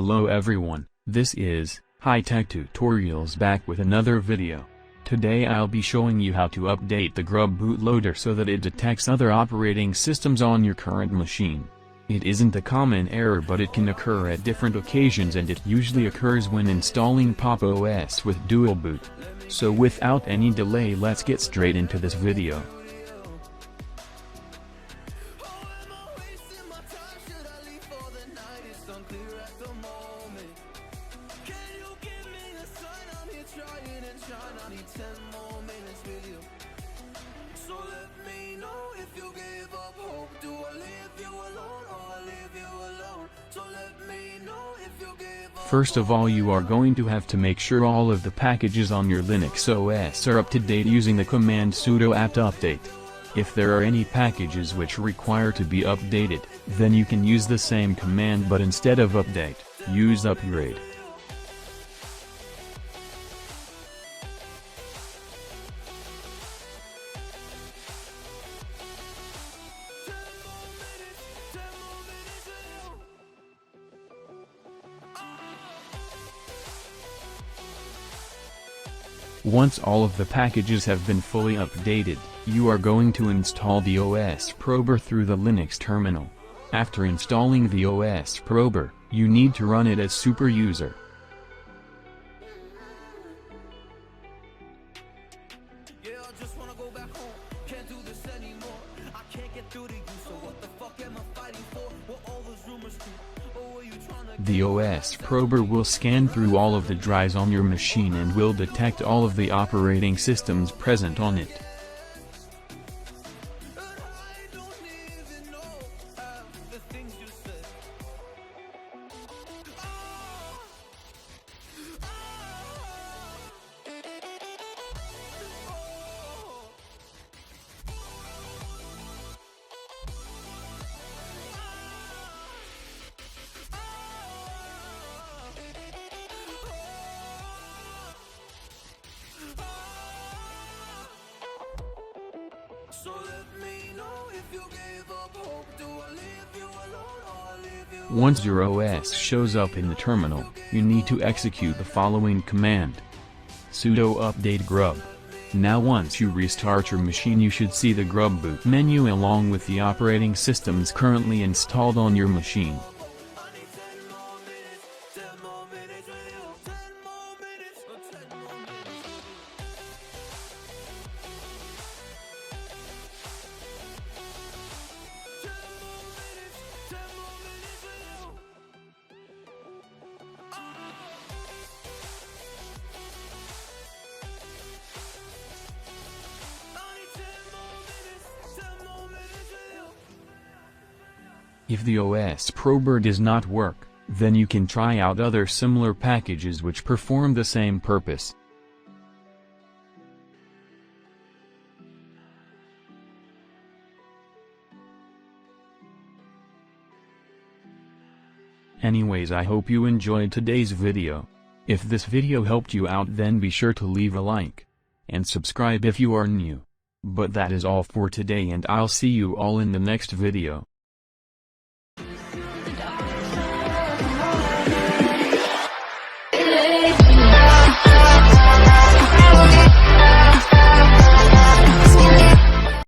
Hello everyone, this is HighTech Tutorials back with another video. Today I'll be showing you how to update the grub bootloader so that it detects other operating systems on your current machine. It isn't a common error, but it can occur at different occasions, and it usually occurs when installing Pop! OS with dual boot. So without any delay, let's get straight into this video. First of all, you are going to have to make sure all of the packages on your Linux OS are up to date using the command sudo apt-update. If there are any packages which require to be updated, then you can use the same command, but instead of update, use upgrade. Once all of the packages have been fully updated, you are going to install the OS prober through the Linux terminal. After installing the OS prober, you need to run it as super user. The OS prober will scan through all of the drives on your machine and will detect all of the operating systems present on it. Once your OS shows up in the terminal, you need to execute the following command: sudo update-grub. Now once you restart your machine, you should see the grub boot menu along with the operating systems currently installed on your machine. If the OS prober does not work, then you can try out other similar packages which perform the same purpose. Anyways, I hope you enjoyed today's video. If this video helped you out, then be sure to leave a like and subscribe if you are new. But that is all for today, and I'll see you all in the next video.